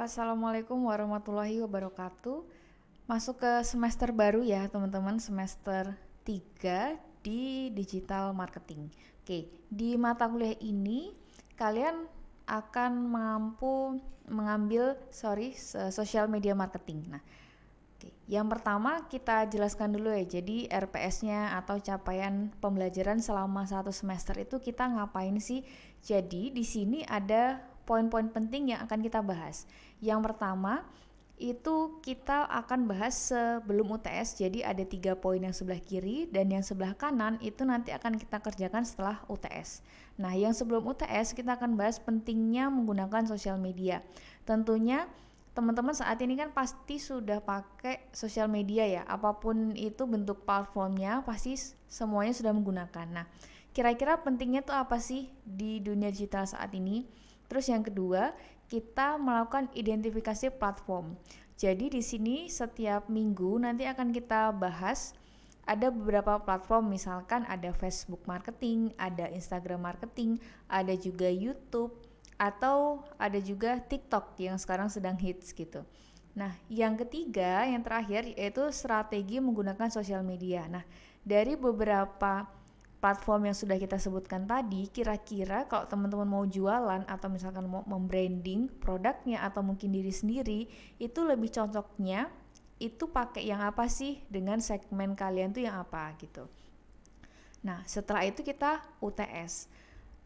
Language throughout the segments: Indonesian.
Assalamualaikum warahmatullahi wabarakatuh. Masuk ke semester baru ya teman-teman, semester 3 di digital marketing. Oke, di mata kuliah ini kalian akan mampu mengambil social media marketing. Nah, oke, yang pertama kita jelaskan dulu ya. Jadi RPS-nya atau capaian pembelajaran selama satu semester itu kita ngapain sih? Jadi di sini ada poin-poin penting yang akan kita bahas. Yang pertama itu kita akan bahas sebelum UTS. Jadi ada 3 poin yang sebelah kiri dan yang sebelah kanan itu nanti akan kita kerjakan setelah UTS. Nah, yang sebelum UTS kita akan bahas pentingnya menggunakan sosial media. Tentunya teman-teman saat ini kan pasti sudah pakai sosial media ya, apapun itu bentuk platformnya pasti semuanya sudah menggunakan. Nah, kira-kira pentingnya tuh apa sih di dunia digital saat ini? Terus yang kedua, kita melakukan identifikasi platform. Jadi di sini setiap minggu nanti akan kita bahas ada beberapa platform, misalkan ada Facebook marketing, ada Instagram marketing, ada juga YouTube, atau ada juga TikTok yang sekarang sedang hits gitu. Nah, yang ketiga, yang terakhir yaitu strategi menggunakan sosial media. Nah, dari beberapa platform yang sudah kita sebutkan tadi, kira-kira kalau teman-teman mau jualan atau misalkan mau membranding produknya atau mungkin diri sendiri, itu lebih cocoknya itu pakai yang apa sih, dengan segmen kalian tuh yang apa gitu. Nah, setelah itu kita UTS.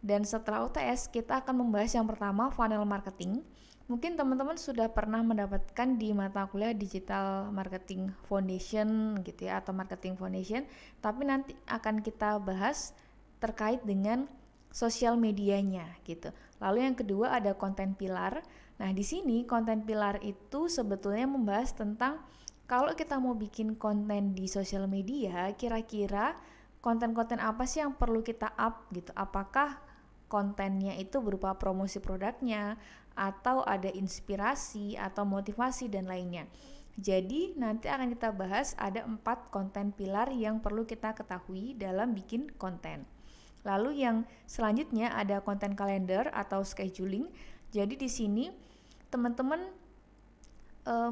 Dan setelah UTS kita akan membahas yang pertama, funnel marketing. Mungkin teman-teman sudah pernah mendapatkan di mata kuliah Digital Marketing Foundation gitu ya, atau Marketing Foundation, tapi nanti akan kita bahas terkait dengan sosial medianya gitu. Lalu yang kedua ada konten pilar. Nah, di sini konten pilar itu sebetulnya membahas tentang kalau kita mau bikin konten di sosial media, kira-kira konten-konten apa sih yang perlu kita up gitu. Apakah kontennya itu berupa promosi produknya, atau ada inspirasi atau motivasi dan lainnya. Jadi nanti akan kita bahas ada 4 konten pilar yang perlu kita ketahui dalam bikin konten. Lalu yang selanjutnya ada konten kalender atau scheduling. Jadi di sini teman-teman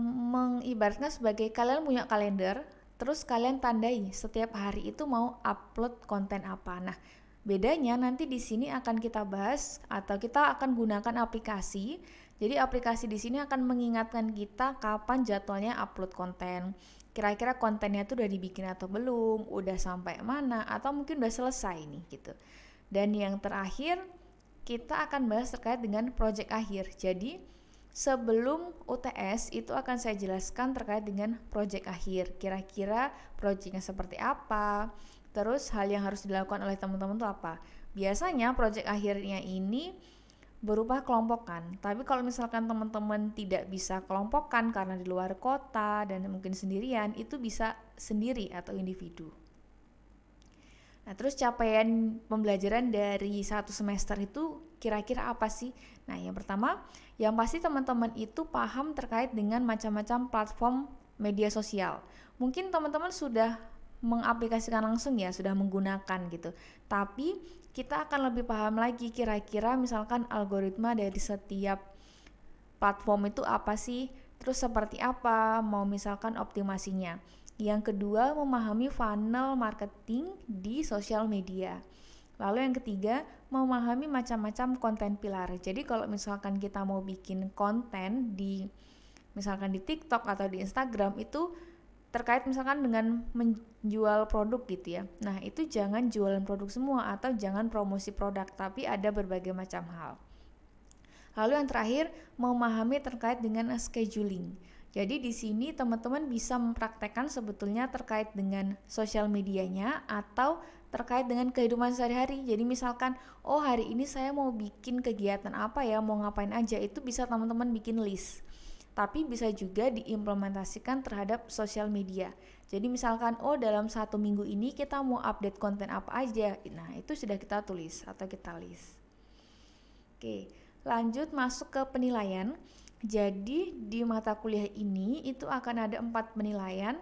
mengibaratkan sebagai kalian punya kalender, terus kalian tandai setiap hari itu mau upload konten apa. Nah, bedanya nanti di sini akan kita bahas atau kita akan gunakan aplikasi. Jadi aplikasi di sini akan mengingatkan kita kapan jadwalnya upload konten. Kira-kira kontennya itu udah dibikin atau belum, udah sampai mana, atau mungkin udah selesai nih gitu. Dan yang terakhir kita akan bahas terkait dengan project akhir. Jadi sebelum UTS itu akan saya jelaskan terkait dengan project akhir. Kira-kira projectnya seperti apa, terus hal yang harus dilakukan oleh teman-teman itu apa. Biasanya project akhirnya ini berupa kelompokan. Tapi kalau misalkan teman-teman tidak bisa kelompokan karena di luar kota dan mungkin sendirian, itu bisa sendiri atau individu. Nah, terus capaian pembelajaran dari satu semester itu kira-kira apa sih? Nah, yang pertama, yang pasti teman-teman itu paham terkait dengan macam-macam platform media sosial. Mungkin teman-teman sudah mengaplikasikan langsung ya, sudah menggunakan gitu. Tapi kita akan lebih paham lagi kira-kira misalkan algoritma dari setiap platform itu apa sih, terus seperti apa, mau misalkan optimasinya. Yang kedua, memahami funnel marketing di sosial media. Lalu yang ketiga, memahami macam-macam konten pilar. Jadi kalau misalkan kita mau bikin konten di misalkan di TikTok atau di Instagram itu terkait misalkan dengan menjual produk gitu ya. Nah, itu jangan jualan produk semua atau jangan promosi produk, tapi ada berbagai macam hal. Lalu yang terakhir, memahami terkait dengan scheduling. Jadi di sini teman-teman bisa mempraktekkan sebetulnya terkait dengan sosial medianya atau terkait dengan kehidupan sehari-hari. Jadi misalkan, oh hari ini saya mau bikin kegiatan apa ya, mau ngapain aja, itu bisa teman-teman bikin list. Tapi bisa juga diimplementasikan terhadap sosial media. Jadi misalkan, oh dalam 1 minggu ini kita mau update konten apa aja. Nah itu sudah kita tulis atau kita list. Oke, lanjut masuk ke penilaian. Jadi di mata kuliah ini itu akan ada 4 penilaian.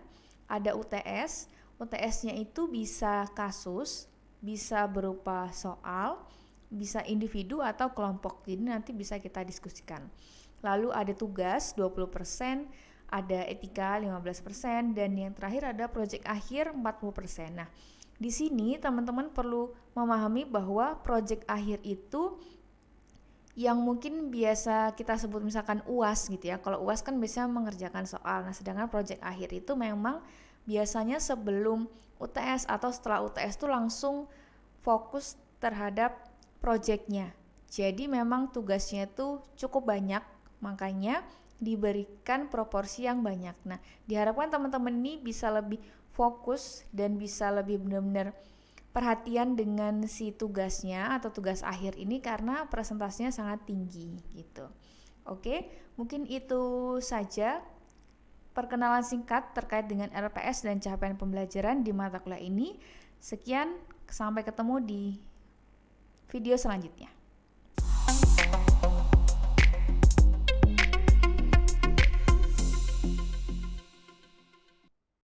Ada UTS. UTS-nya itu bisa kasus, bisa berupa soal, bisa individu atau kelompok. Jadi nanti bisa kita diskusikan. lalu ada tugas 20%, ada etika 15%, dan yang terakhir ada proyek akhir 40%. Nah, di sini teman-teman perlu memahami bahwa proyek akhir itu yang mungkin biasa kita sebut misalkan UAS gitu ya. Kalau UAS kan biasanya mengerjakan soal. Nah, sedangkan proyek akhir itu memang biasanya sebelum UTS atau setelah UTS itu langsung fokus terhadap proyeknya. Jadi memang tugasnya itu cukup banyak, makanya diberikan proporsi yang banyak. Nah, diharapkan teman-teman ini bisa lebih fokus dan bisa lebih benar-benar perhatian dengan si tugasnya atau tugas akhir ini karena presentasinya sangat tinggi gitu. Oke, mungkin itu saja perkenalan singkat terkait dengan RPS dan capaian pembelajaran di mata kuliah ini. Sekian, sampai ketemu di video selanjutnya.